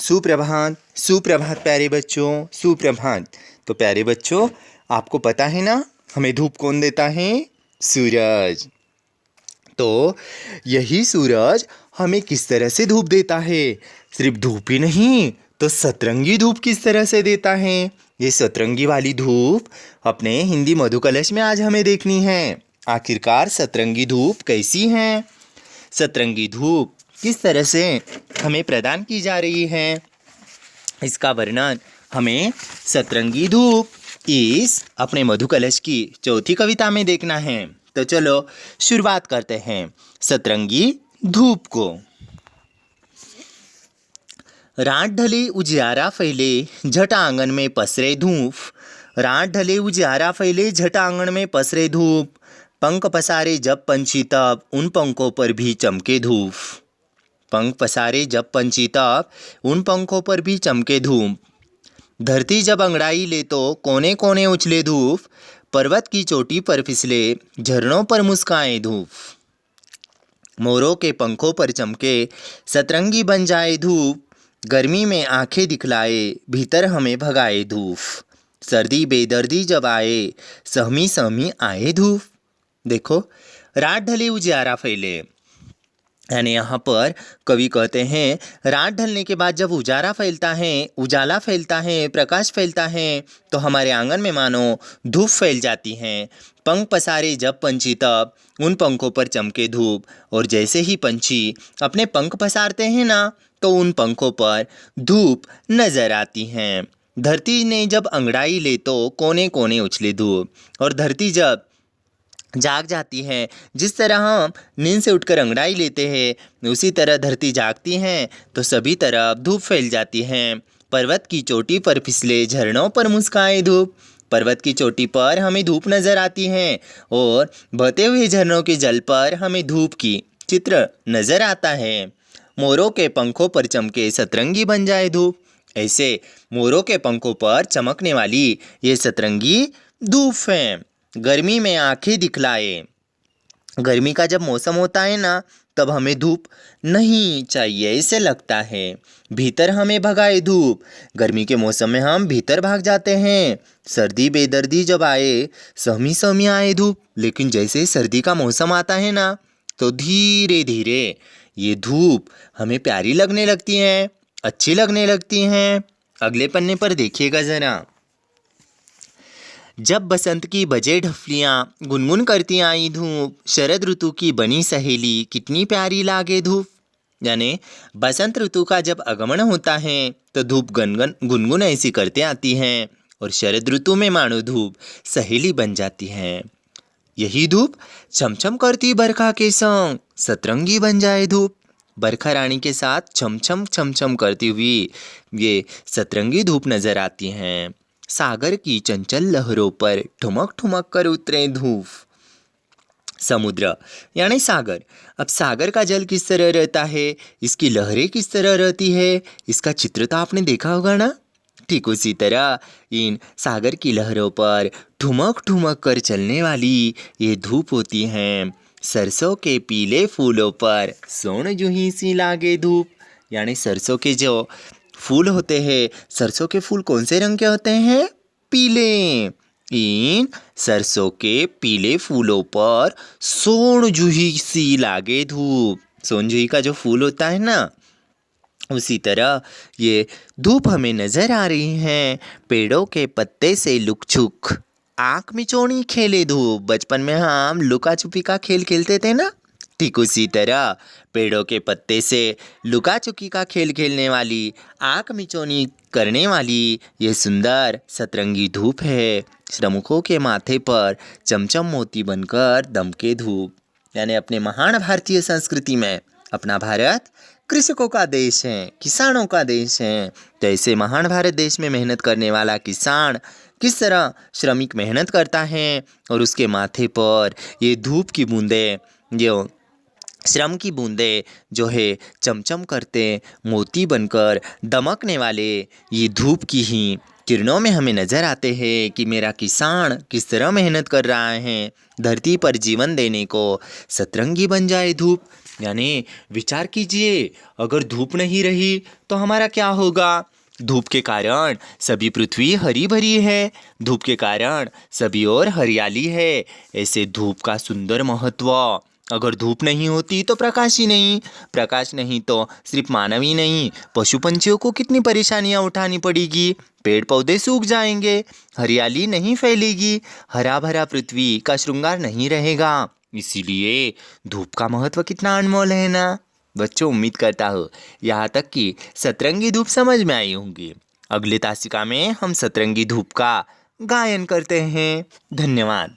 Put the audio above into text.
सुप्रभात सुप्रभात प्यारे बच्चों, सुप्रभात। तो प्यारे बच्चों, आपको पता है ना हमें धूप कौन देता है? सूरज। तो यही सूरज हमें किस तरह से धूप देता है? सिर्फ धूप ही नहीं तो सतरंगी धूप किस तरह से देता है? ये सतरंगी वाली धूप अपने हिंदी मधुकलश में आज हमें देखनी है। आखिरकार सतरंगी धूप कैसी है? सतरंगी धूप किस तरह से हमें प्रदान की जा रही है, इसका वर्णन हमें सतरंगी धूप इस अपने मधुकलश की चौथी कविता में देखना है। तो चलो शुरुआत करते हैं सतरंगी धूप को। रात ढले उजियारा फैले झट आंगन में पसरे धूप। रात ढले उजियारा फैले झट आंगन में पसरे धूप। पंख पसारे जब पंछी तब उन पंखों पर भी चमके धूप। पंख पसारे जब पंछी तब उन पंखों पर भी चमके धूप। धरती जब अंगड़ाई ले तो कोने कोने उछले धूप। पर्वत की चोटी पर फिसले झरनों पर मुस्काए धूप। मोरों के पंखों पर चमके सतरंगी बन जाए धूप। गर्मी में आंखें दिखलाए भीतर हमें भगाए धूप। सर्दी बेदर्दी जब आए सहमी सहमी आए धूप। देखो, रात ढले उजियारा फैले, यानी यहाँ पर कवि कहते हैं रात ढलने के बाद जब उजाला फैलता है, प्रकाश फैलता है, तो हमारे आंगन में मानो धूप फैल जाती है। पंख पसारे जब पंछी तब उन पंखों पर चमके धूप। और जैसे ही पंछी अपने पंख पसारते हैं ना, तो उन पंखों पर धूप नजर आती हैं। धरती ने जब अंगड़ाई ले तो कोने कोने उछले धूप। और धरती जब जाग जाती है, जिस तरह हम नींद से उठकर अंगड़ाई लेते हैं, उसी तरह धरती जागती है तो सभी तरफ धूप फैल जाती है। पर्वत की चोटी पर फिसले झरनों पर मुस्काए धूप। पर्वत की चोटी पर हमें धूप नजर आती है और बहते हुए झरनों के जल पर हमें धूप की चित्र नजर आता है। मोरों के पंखों पर चमके सतरंगी बन जाए धूप। ऐसे मोरों के पंखों पर चमकने वाली ये सतरंगी धूप है। गर्मी में आंखें दिखलाए, गर्मी का जब मौसम होता है ना, तब हमें धूप नहीं चाहिए, ऐसे लगता है। भीतर हमें भगाए धूप, गर्मी के मौसम में हम भीतर भाग जाते हैं। सर्दी बेदर्दी जब आए सहमी सहमी आए धूप। लेकिन जैसे सर्दी का मौसम आता है ना, तो धीरे धीरे ये धूप हमें प्यारी लगने लगती है, अच्छी लगने लगती हैं। अगले पन्ने पर देखिएगा जरा। जब बसंत की बजे ढफलियाँ गुनगुन करती आई धूप। शरद ऋतु की बनी सहेली कितनी प्यारी लागे धूप। यानी बसंत ऋतु का जब आगमन होता है तो धूप गनगन गुनगुन ऐसी करते आती हैं। और शरद ऋतु में मानो धूप सहेली बन जाती है। यही धूप छमछम करती बरखा के संग सतरंगी बन जाए धूप। बरखा रानी के साथ छमछम छमछम करती हुई ये सतरंगी धूप नजर आती हैं। सागर की चंचल लहरों पर ठुमक ठुमक कर उतरे धूप। समुद्र यानी सागर। अब सागर का जल किस तरह रहता है, इसकी लहरें किस तरह रहती है, इसका चित्र तो आपने देखा होगा ना। ठीक उसी तरह इन सागर की लहरों पर ठुमक ठुमक कर चलने वाली ये धूप होती हैं। सरसों के पीले फूलों पर सोन जूही सी लागे धूप। यानी सरसों के जो फूल होते हैं, सरसों के फूल कौन से रंग के होते हैं? पीले। इन सरसों के पीले फूलों पर सोन जूही सी लागे धूप। सोन जूही का जो फूल होता है ना, उसी तरह ये धूप हमें नजर आ रही है। पेड़ों के पत्ते से लुक छुक आँख मिचौनी खेले धूप। बचपन में हम लुका छुपी का खेल खेलते थे ना, ठीक उसी तरह पेड़ों के पत्ते से लुका छुपी का खेल खेलने वाली, आँख मिचौनी करने वाली ये सुंदर सतरंगी धूप है। श्रमिकों के माथे पर चमचम मोती बनकर दमके धूप। यानी अपने महान भारतीय संस्कृति में अपना भारत कृषकों का देश है, किसानों का देश है। तो ऐसे महान भारत देश में मेहनत करने वाला किसान किस तरह श्रमिक मेहनत करता है और उसके माथे पर ये धूप की बूंदें, जो श्रम की बूंदें जो है चमचम करते मोती बनकर दमकने वाले ये धूप की ही किरणों में हमें नजर आते हैं कि मेरा किसान किस तरह मेहनत कर रहा है धरती पर जीवन देने को। सतरंगी बन जाए धूप, यानी विचार कीजिए, अगर धूप नहीं रही तो हमारा क्या होगा। धूप के कारण सभी पृथ्वी हरी भरी है, धूप के कारण सभी ओर हरियाली है। ऐसे धूप का सुंदर महत्व। अगर धूप नहीं होती तो प्रकाश ही नहीं, प्रकाश नहीं तो सिर्फ मानव ही नहीं, पशु पंछियों को कितनी परेशानियां उठानी पड़ेगी। पेड़ पौधे सूख जाएंगे, हरियाली नहीं फैलेगी, हरा भरा पृथ्वी का श्रृंगार नहीं रहेगा। इसीलिए धूप का महत्व कितना अनमोल है ना। बच्चों, उम्मीद करता हूँ यहाँ तक कि सतरंगी धूप समझ में आई होंगी। अगले तासिका में हम सतरंगी धूप का गायन करते हैं। धन्यवाद।